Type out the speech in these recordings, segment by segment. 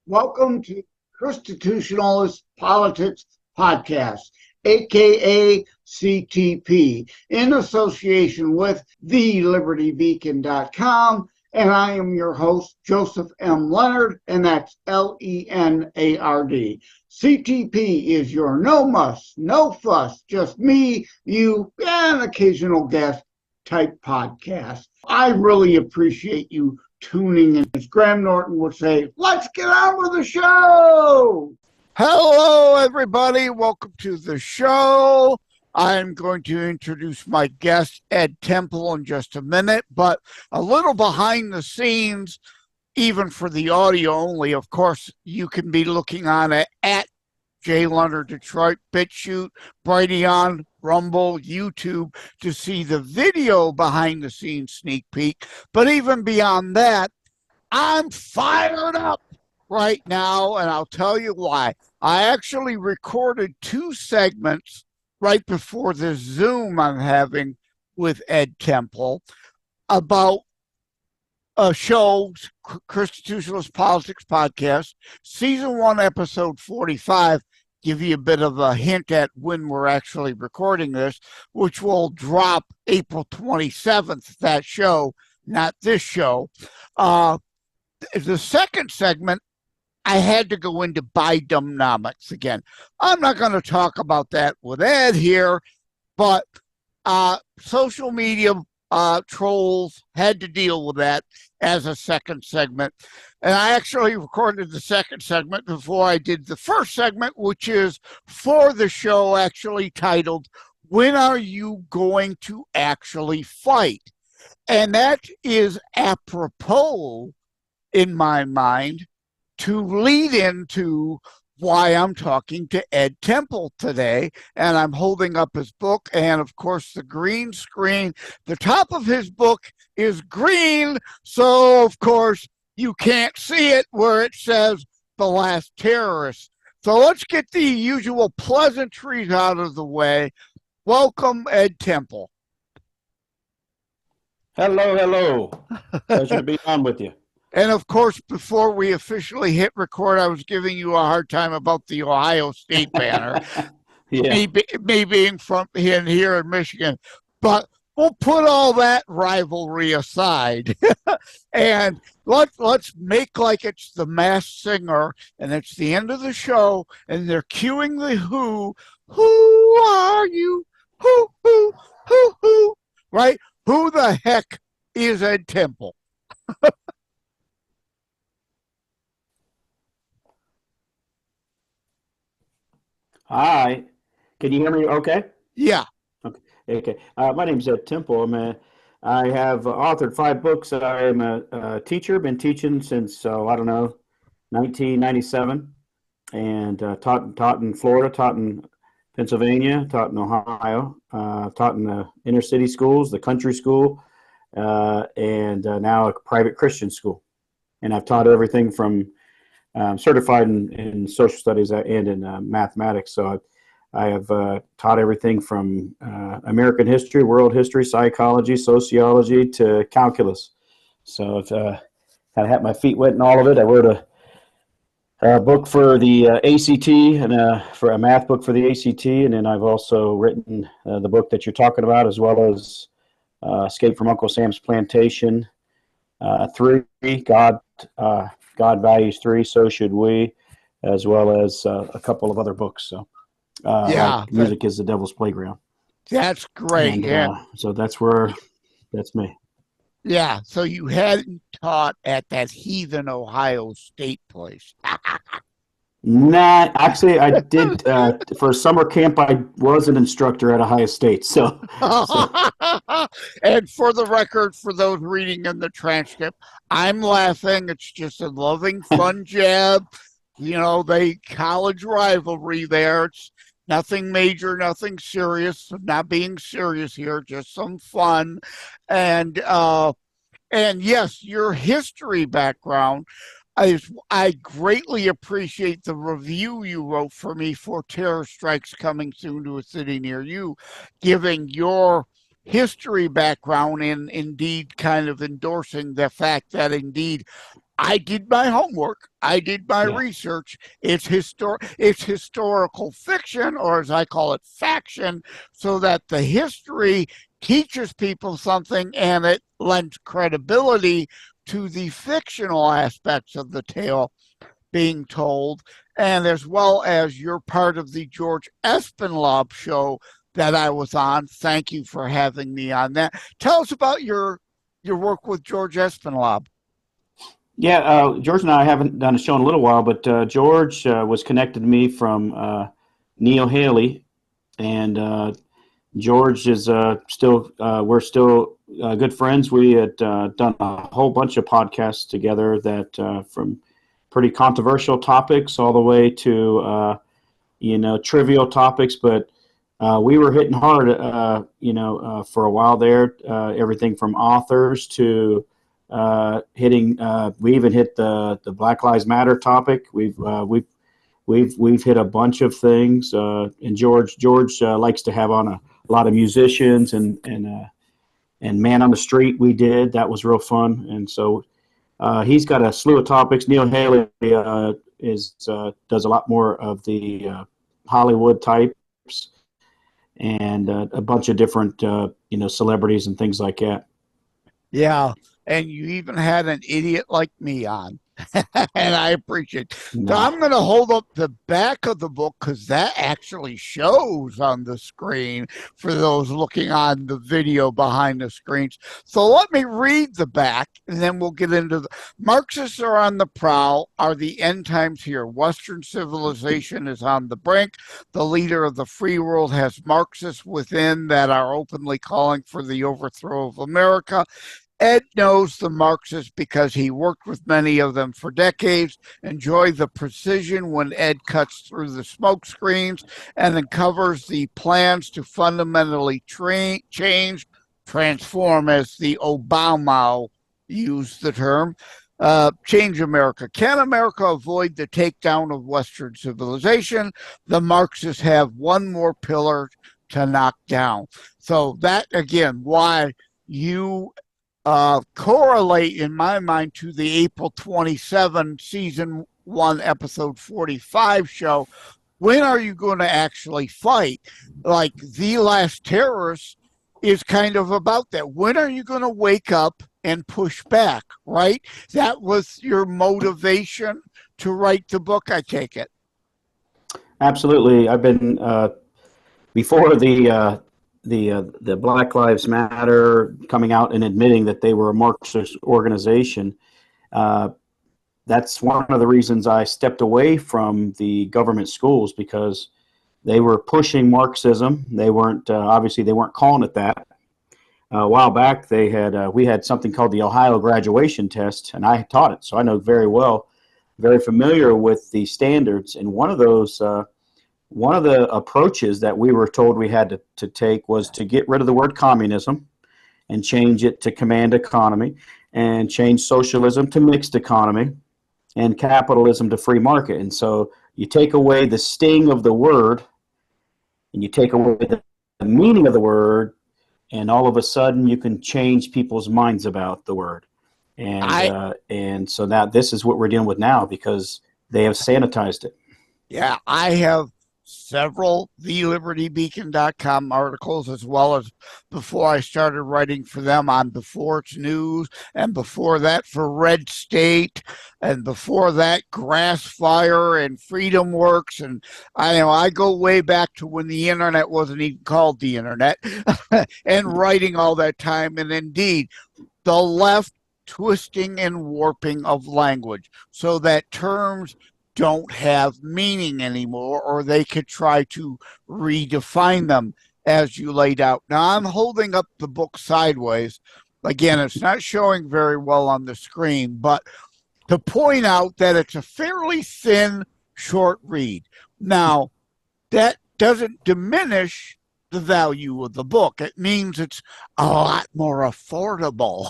Welcome to ChristiTutionalist Politics podcast, aka CTP, in association with thelibertybeacon.com. And I am your host, Joseph M. Leonard, and that's Lenard. CTP is your no muss, no fuss, just me, you, and an occasional guest type podcast. I really appreciate you tuning in. As Graham Norton would say, let's get on with the show. Hello, everybody. Welcome to the show. I'm going to introduce my guest, Ed Temple, in just a minute, but a little behind the scenes, even for the audio only. Of course, you can be looking on at J. Leonard Detroit, BitChute, Brighteon, Rumble, YouTube to see the video behind the scenes sneak peek. But even beyond that, I'm fired up right now, and I'll tell you why. I actually recorded 2 segments right before this Zoom I'm having with Ed Temple about a show, ChristiTutionalist Politics podcast, season 1, episode 45. Give you a bit of a hint at when we're actually recording this, which will drop April 27th, that show, not this show. The second segment, I had to go into Bidenomics again. I'm not going to talk about that with Ed here, but social media trolls had to deal with that as a second segment. And I actually recorded the second segment before I did the first segment, which is for the show actually titled, When Are You Going to Actually Fight? And that is apropos, in my mind, to lead into why I'm talking to Ed Temple today. And I'm holding up his book, and of course the green screen, the top of his book is green, so of course you can't see it where it says The Last Terrorist. So let's get the usual pleasantries out of the way. Welcome, Ed Temple. Hello. Pleasure to be on with you. And of course, before we officially hit record, I was giving you a hard time about the Ohio State banner. Yeah. me being from here in Michigan. But we'll put all that rivalry aside. And let's make like it's the Masked Singer, and it's the end of the show, and they're cueing the Who. Who are you? Who, right? Who the heck is Ed Temple? Hi. Can you hear me okay? Yeah. Okay. My name's Ed Temple. I have authored 5 books. I am a teacher, been teaching since, 1997, and taught in Florida, taught in Pennsylvania, taught in Ohio, taught in the inner city schools, the country school, and now a private Christian school. And I've taught everything from certified in social studies and in mathematics. So I have taught everything from American history, world history, psychology, sociology, to calculus. So I've kind of had my feet wet in all of it. I wrote a book for the ACT and for a math book for the ACT. And then I've also written the book that you're talking about, as well as Escape from Uncle Sam's Plantation, 3, God Values 3, So Should We, as well as a couple of other books. So, like Music is the Devil's Playground. That's great. And, so that's me. Yeah, so you hadn't taught at that heathen Ohio State place. Nah, actually, I did for a summer camp. I was an instructor at Ohio State. So. And for the record, for those reading in the transcript, I'm laughing. It's just a loving, fun jab. You know, the college rivalry there. It's nothing major, nothing serious. I'm not being serious here, just some fun. And yes, your history background. I greatly appreciate the review you wrote for me for Terror Strikes Coming Soon to a City Near You, giving your history background in indeed kind of endorsing the fact that indeed I did my homework. I did my research. It's historical fiction, or as I call it, faction, so that the history teaches people something and it lends credibility to the fictional aspects of the tale being told. And as well as you're part of the George Espinlaub show that I was on. Thank you for having me on that. Tell us about your work with George Espinlaub. Yeah, George and I haven't done a show in a little while, but George was connected to me from Neil Haley, and George is still, we're still good friends. We had done a whole bunch of podcasts together that from pretty controversial topics all the way to, trivial topics, but we were hitting hard, for a while there, everything from authors to hitting. We even hit the Black Lives Matter topic. We've hit a bunch of things. And George likes to have on a lot of musicians and Man on the Street. We did that was real fun. And so he's got a slew of topics. Neil Haley does a lot more of the Hollywood types and a bunch of different celebrities and things like that. Yeah. And you even had an idiot like me on. And I appreciate it. So I'm going to hold up the back of the book because that actually shows on the screen for those looking on the video behind the screens. So let me read the back and then we'll get into the Marxists are on the prowl. Are the end times here? Western civilization is on the brink. The leader of the free world has Marxists within that are openly calling for the overthrow of America. Ed knows the Marxists because he worked with many of them for decades. Enjoy the precision when Ed cuts through the smoke screens and uncovers the plans to fundamentally change, transform, as the Obama used the term, change America. Can America avoid the takedown of Western civilization? The Marxists have one more pillar to knock down. So that, again, why you correlate in my mind to the April 27 season 1 episode 45 show. When are you going to actually fight? Like The Last Terrorist is kind of about that. When are you going to wake up and push back, right? That was your motivation to write the book, I take it. Absolutely. I've been before the Black Lives Matter coming out and admitting that they were a Marxist organization. That's one of the reasons I stepped away from the government schools, because they were pushing Marxism. They weren't obviously they weren't calling it that. A while back, we had something called the Ohio graduation test, and I taught it, so I know very familiar with the standards. And one of the approaches that we were told we had to take was to get rid of the word communism and change it to command economy, and change socialism to mixed economy, and capitalism to free market. And so you take away the sting of the word and you take away the meaning of the word, and all of a sudden you can change people's minds about the word. And so now this is what we're dealing with now, because they have sanitized it. Yeah, I have several thelibertybeacon.com articles, as well as before I started writing for them on Before It's News, and before that for Red State, and before that Grassfire and Freedom Works. And I go way back to when the internet wasn't even called the internet and writing all that time. And indeed, the left twisting and warping of language so that terms don't have meaning anymore, or they could try to redefine them as you laid out. Now, I'm holding up the book sideways. Again, it's not showing very well on the screen, but to point out that it's a fairly thin, short read. Now, that doesn't diminish the value of the book. It means it's a lot more affordable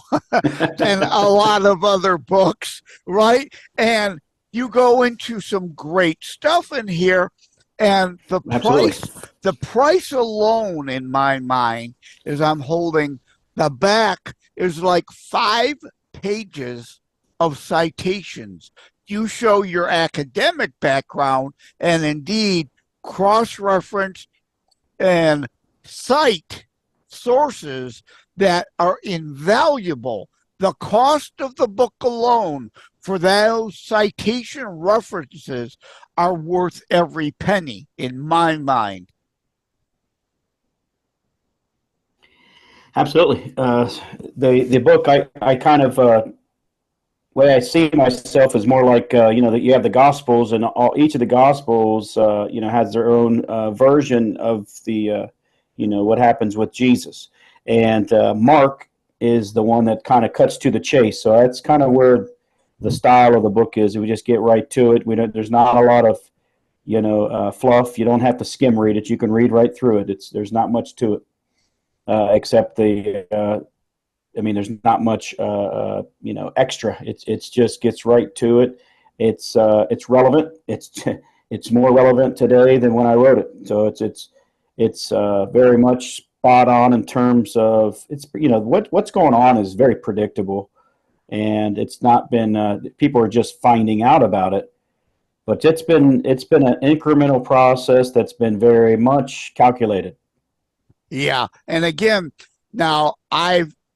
than a lot of other books, right? And you go into some great stuff in here, And Absolutely. the price alone in my mind is I'm holding the back is like 5 pages of citations. You show your academic background and indeed cross-reference and cite sources that are invaluable. The cost of the book alone for those citation references are worth every penny in my mind. Absolutely. The book, I kind of, way I see myself is more like, that you have the Gospels, and each of the Gospels, has their own version of the, what happens with Jesus. And Mark is the one that kind of cuts to the chase. So that's kind of where the style of the book is. We just get right to it. There's not a lot of, fluff. You don't have to skim read it. You can read right through it. There's not much to it, except there's not much, extra. It's just gets right to it. It's relevant. It's more relevant today than when I wrote it. So it's very much spot on in terms of what's going on is very predictable, and it's not been people are just finding out about it, but it's been an incremental process that's been very much calculated. Yeah, and again, now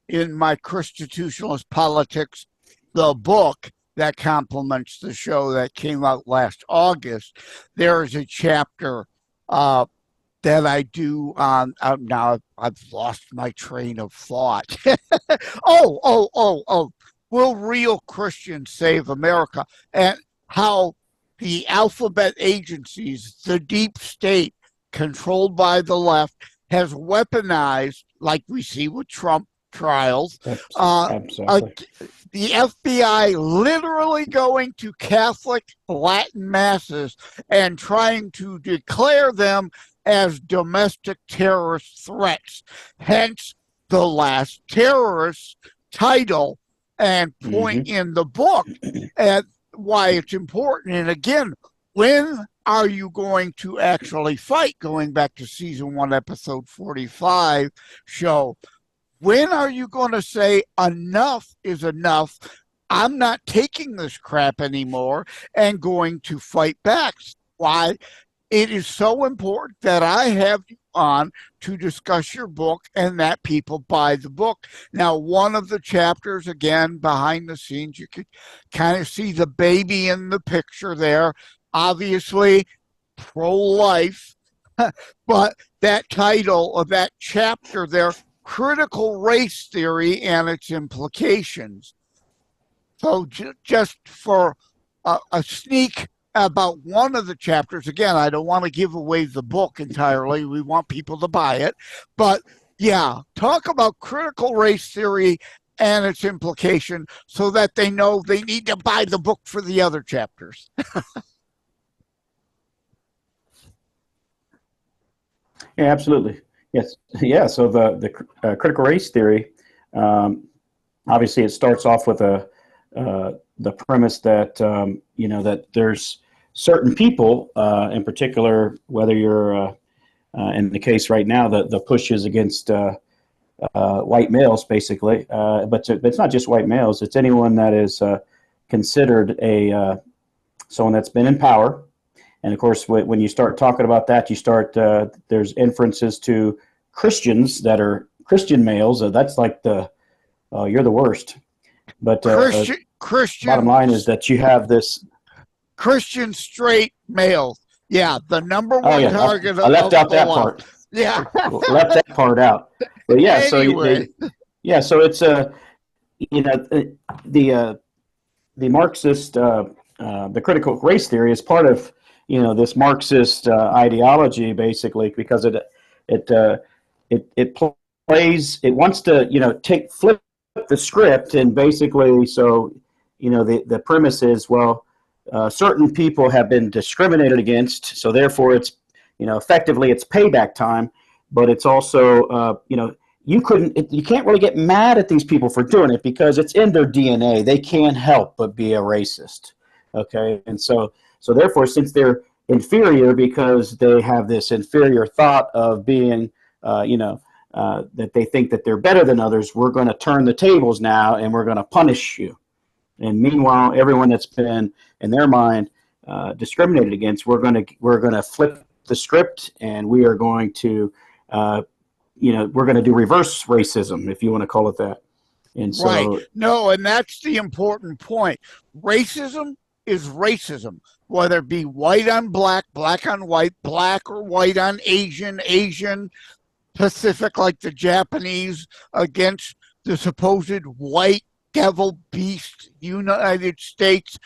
in my ChristiTutionalist Politics, the book that complements the show that came out last August, there is a chapter that I do on, now I've lost my train of thought. Will real Christians save America? And how the alphabet agencies, the deep state controlled by the left, has weaponized, like we see with Trump trials, Absolutely. the FBI literally going to Catholic Latin masses and trying to declare them as domestic terrorist threats. Hence the last terrorist title and point in the book at why it's important. And again, when are you going to actually fight? Going back to season 1, episode 45 show, when are you going to say enough is enough? I'm not taking this crap anymore and going to fight back. Why? It is so important that I have you on to discuss your book and that people buy the book. Now, one of the chapters, again, behind the scenes, you could kind of see the baby in the picture there. Obviously, pro-life, but that title of that chapter there, Critical Race Theory and Its Implications. So just for a sneak about one of the chapters, again, I don't want to give away the book entirely. We want people to buy it. But yeah, talk about critical race theory and its implication so that they know they need to buy the book for the other chapters. Yeah, absolutely. Yes. Yeah. So the critical race theory, obviously, it starts off with the premise that that there's certain people, in particular, whether you're in the case right now, the push is against white males, basically. But it's not just white males; it's anyone that is considered someone that's been in power. And of course, when you start talking about that, you start there's inferences to Christians that are Christian males. That's like you're the worst. But Christian. Bottom line is that you have this Christian straight males. Yeah, the number one target. I left out that part. Yeah, left that part out. But yeah, anyway. So it's the Marxist the critical race theory is part of this Marxist ideology, basically, because it plays, it wants to flip the script, and basically, so the premise is, well, certain people have been discriminated against, so therefore it's effectively it's payback time, but it's also you can't really get mad at these people for doing it because it's in their DNA. They can't help but be a racist. Okay, and so therefore, since they're inferior because they have this inferior thought of being, that they think that they're better than others. We're going to turn the tables now, and we're going to punish you. And meanwhile, everyone that's been in their mind discriminated against, we're going to flip the script, and we are going to, we're going to do reverse racism, if you want to call it that. And so, right. No, and that's the important point. Racism is racism, whether it be white on black, black on white, black or white on Asian, Asian, Pacific, like the Japanese against the supposed white devil beast United States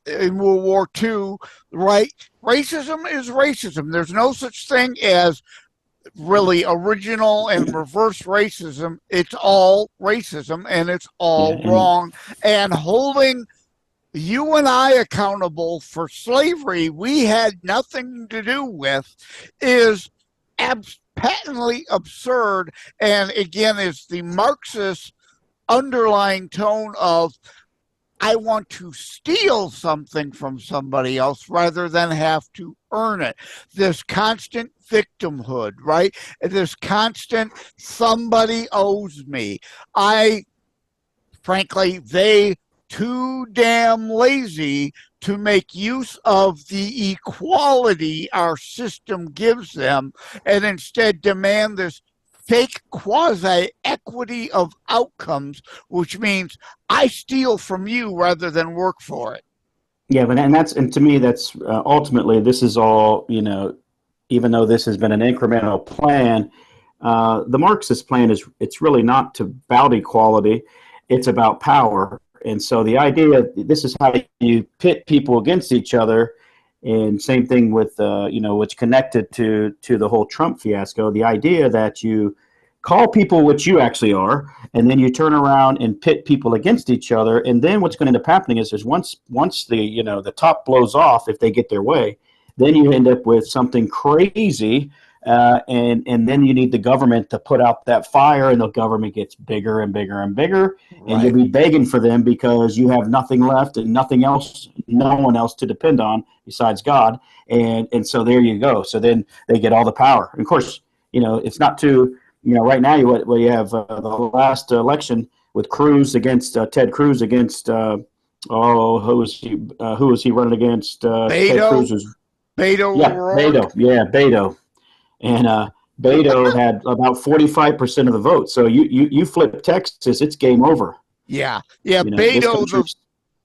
in World War II, right? Racism is racism. There's no such thing as really original and reverse racism. It's all racism, and it's all wrong. And holding you and I accountable for slavery we had nothing to do with is patently absurd, and again is the Marxist underlying tone of I want to steal something from somebody else rather than have to earn it. This constant victimhood, right? This constant somebody owes me. Frankly, they too damn lazy to make use of the equality our system gives them and instead demand this fake quasi-equity of outcomes, which means I steal from you rather than work for it. Yeah, and to me, that's ultimately, this is all, even though this has been an incremental plan, the Marxist plan it's really not about equality, it's about power. And so the idea, this is how you pit people against each other, and same thing with, what's connected to the whole Trump fiasco, the idea that you call people what you actually are, and then you turn around and pit people against each other. And then what's going to end up happening is once the top blows off, if they get their way, then you end up with something crazy. And then you need the government to put out that fire, and the government gets bigger and bigger and bigger, and you'll be begging for them because you have nothing left and nothing else, no one else to depend on besides God. And so there you go. So then they get all the power. And of course, it's not too, right now you have the last election with Cruz against Ted Cruz against who was he running against? Beto. Ted Cruz. Beto. Yeah, Beto. Yeah, Beto. And Beto had about 45% of the vote. So you flip Texas, it's game over. Yeah.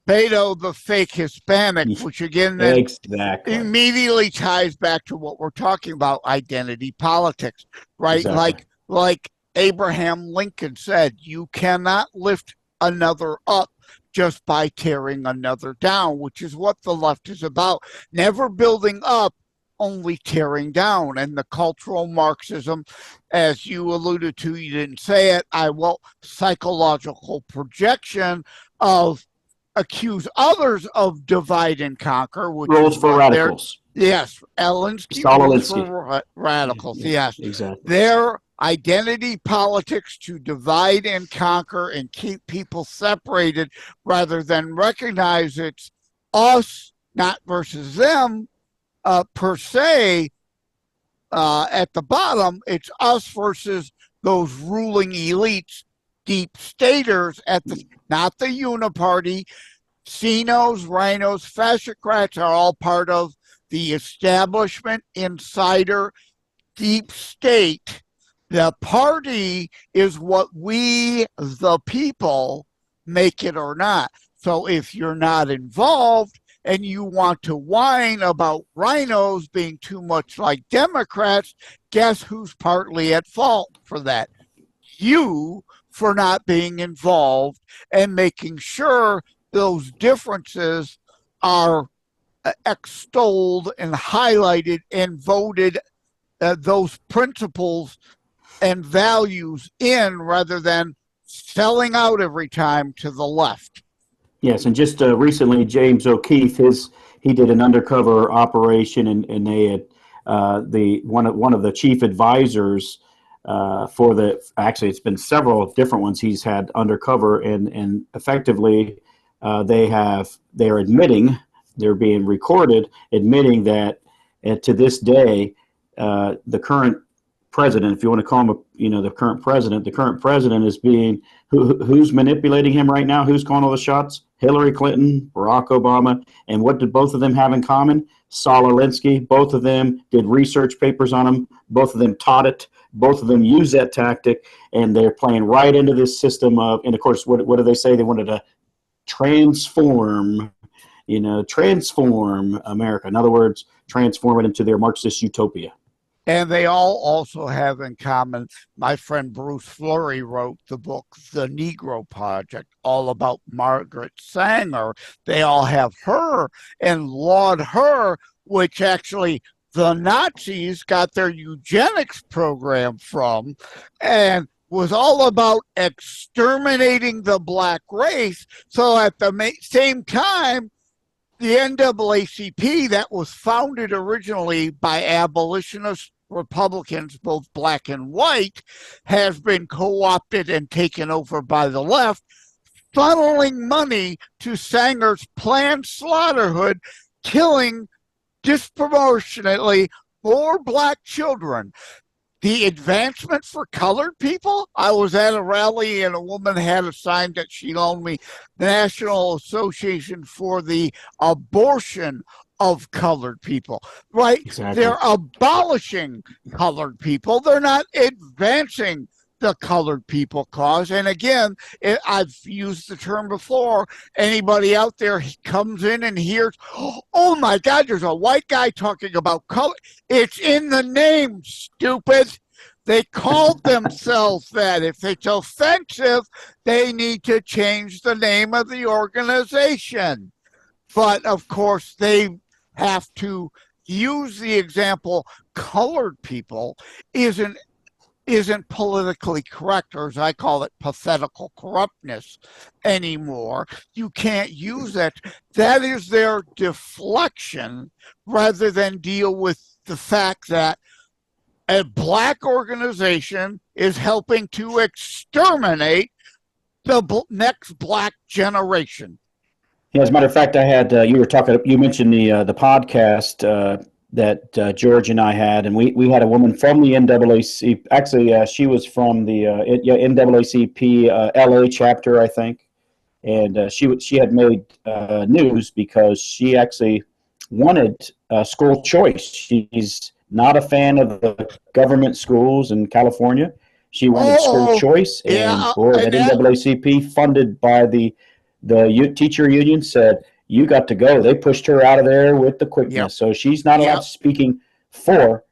Beto, the fake Hispanic, which again then exactly immediately ties back to what we're talking about, identity politics, right? Exactly. Like Abraham Lincoln said, you cannot lift another up just by tearing another down, which is what the left is about. Never building up, only tearing down. And the cultural Marxism, as you alluded to, you didn't say it, psychological projection of accuse others of divide and conquer, which rules for radicals. Yes, rules for radicals. Yes, exactly. Their identity politics to divide and conquer and keep people separated rather than recognize it's us, not versus them, per se. At the bottom, it's us versus those ruling elites, deep staters not the uniparty. Sinos, rhinos, fascocrats are all part of the establishment, insider, deep state. The party is what we, the people, make it or not. So if you're not involved and you want to whine about rhinos being too much like Democrats, guess who's partly at fault for that? You, for not being involved and making sure those differences are extolled and highlighted and voted those principles and values in rather than selling out every time to the left. Yes, and just recently, James O'Keefe, he did an undercover operation, and they had one of the chief advisors actually it's been several different ones he's had undercover, and effectively they're admitting, they're being recorded, admitting that And to this day, the current president, if you want to call him, the current president is being, who's manipulating him right now? Who's calling all the shots? Hillary Clinton, Barack Obama. And what did both of them have in common? Saul Alinsky. Both of them did research papers on him. Both of them taught it. Both of them use that tactic, and they're playing right into this system of, and of course, what do they say? They wanted to transform America. In other words, transform it into their Marxist utopia. And they all also have in common, my friend Bruce Fleury wrote the book, The Negro Project, all about Margaret Sanger. They all have her and laud her, which actually the Nazis got their eugenics program from, and was all about exterminating the black race. So at the same time, the NAACP, that was founded originally by abolitionist Republicans, both black and white, has been co-opted and taken over by the left, funneling money to Sanger's planned slaughterhood, killing disproportionately more black children. The advancement for colored people, I was at a rally and a woman had a sign that she loaned me, the National Association for the Abortion of Colored People, right? Exactly. They're abolishing colored people. They're not advancing the colored people cause. And again, I've used the term before, anybody out there comes in and hears, oh my God, there's a white guy talking about color. It's in the name, stupid. They called themselves that. If it's offensive, they need to change the name of the organization. But of course, they have to use the example, colored people isn't politically correct, or as I call it, pathetical corruptness anymore. You can't use that. That is their deflection rather than deal with the fact that a black organization is helping to exterminate the next black generation. Yeah, as a matter of fact, I had you mentioned the podcast that George and I had, and we had a woman from the NAACP. Actually, she was from the NAACP LA chapter, I think, and she had made news because she actually wanted school choice. She's not a fan of the government schools in California. She wanted school choice, and that NAACP, funded by the teacher union, said, you got to go. They pushed her out of there with the quickness. Yep. So she's not allowed speaking for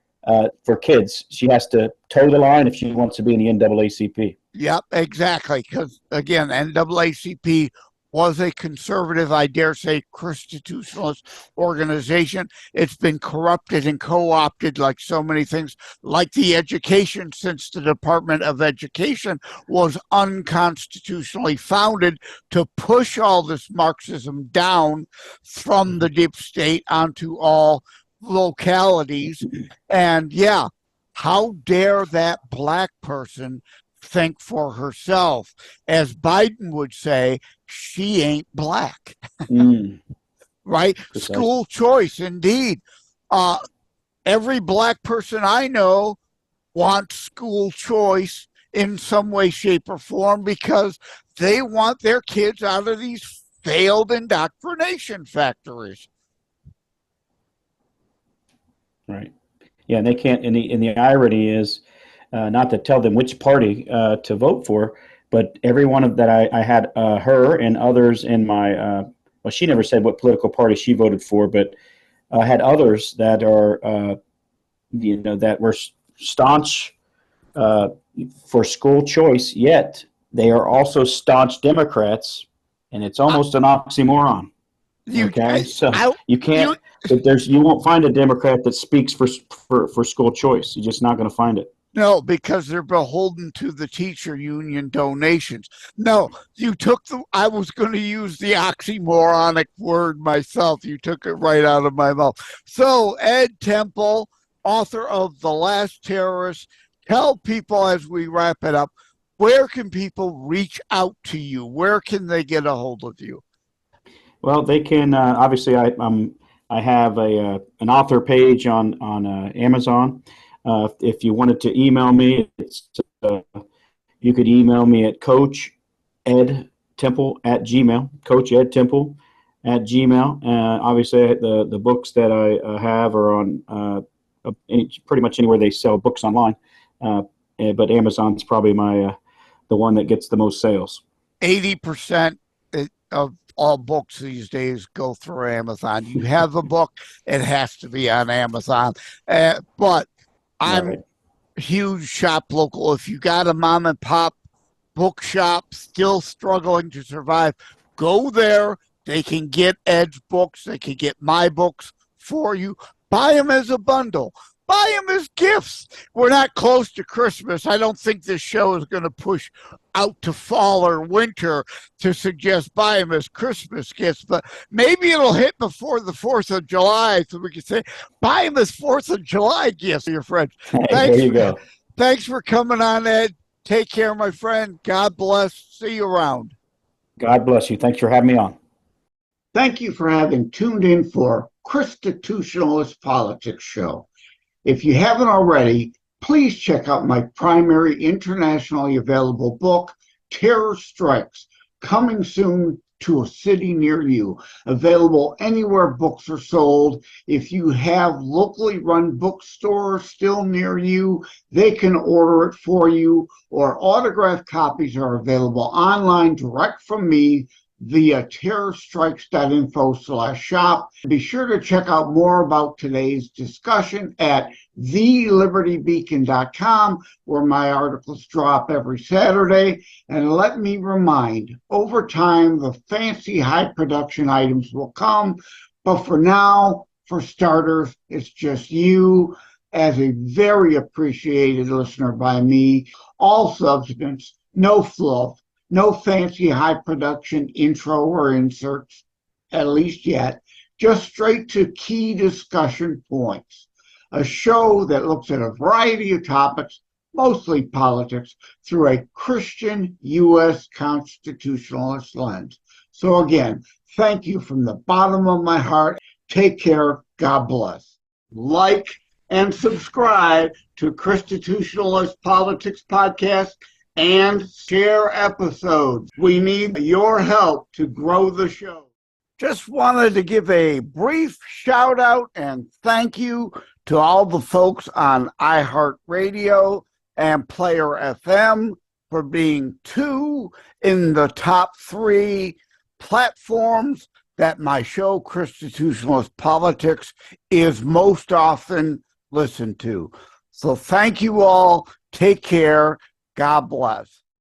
kids. She has to toe the line if she wants to be in the NAACP. Yep, exactly. Because, again, NAACP was a conservative, I dare say, ChristiTutionalist organization. It's been corrupted and co-opted like so many things, like the education, since the Department of Education was unconstitutionally founded to push all this Marxism down from the deep state onto all localities. And yeah, how dare that black person think for herself? As Biden would say, she ain't black. Right? Precisely. School choice, indeed. Every black person I know wants school choice in some way, shape, or form because they want their kids out of these failed indoctrination factories. Right. Yeah, and they can't, and the irony is, not to tell them which party to vote for, but every one of that I had her and others in my, well, she never said what political party she voted for, but I had others that are, that were staunch for school choice, yet they are also staunch Democrats, and it's almost an oxymoron. You can't. You won't find a Democrat that speaks for school choice. You're just not going to find it. No, because they're beholden to the teacher union donations. No, I was going to use the oxymoronic word myself. You took it right out of my mouth. So, Ed Temple, author of The Last Terrorist, tell people as we wrap it up, where can people reach out to you? Where can they get a hold of you? Well, they can, obviously, I'm I have an author page on Amazon. If you wanted to email me, you could email me at coachedtemple@gmail. coachedtemple@gmail. Obviously, the books that I have are on pretty much anywhere they sell books online. But Amazon's probably the one that gets the most sales. 80% of all books these days go through Amazon. You have a book, it has to be on Amazon. But I'm Right. huge shop local. If you got a mom and pop bookshop still struggling to survive, go there. They can get Ed's books. They can get my books for you. Buy them as a bundle. Buy them as gifts. We're not close to Christmas. I don't think this show is going to push out to fall or winter to suggest buy them as Christmas gifts, but maybe it'll hit before the 4th of July so we can say buy them as 4th of July gifts to your friends. There you go. Thanks for coming on, Ed. Take care, my friend. God bless. See you around. God bless you. Thanks for having me on. Thank you for having tuned in for ChristiTutionalist Politics show. If you haven't already, please check out my primary internationally available book, Terror Strikes, coming soon to a city near you. Available anywhere books are sold. If you have locally run bookstores still near you, they can order it for you, or autographed copies are available online direct from me via terrorstrikes.info/shop. Be sure to check out more about today's discussion at thelibertybeacon.com, where my articles drop every Saturday. And let me remind, over time, the fancy high production items will come, but for now, for starters, it's just you as a very appreciated listener by me. All substance, no fluff, no fancy high production intro or inserts, at least yet, just straight to key discussion points. A show that looks at a variety of topics, mostly politics, through a Christian U.S. constitutionalist lens. So again, thank you from the bottom of my heart. Take care. God bless. Like and subscribe to ChristiTutionalist Politics podcast and share episodes. We need your help to grow the show. Just wanted to give a brief shout out and thank you to all the folks on iHeartRadio and Player FM for being 2 in the top 3 platforms that my show, ChristiTutionalist Politics, is most often listened to. So thank you all. Take care. God bless.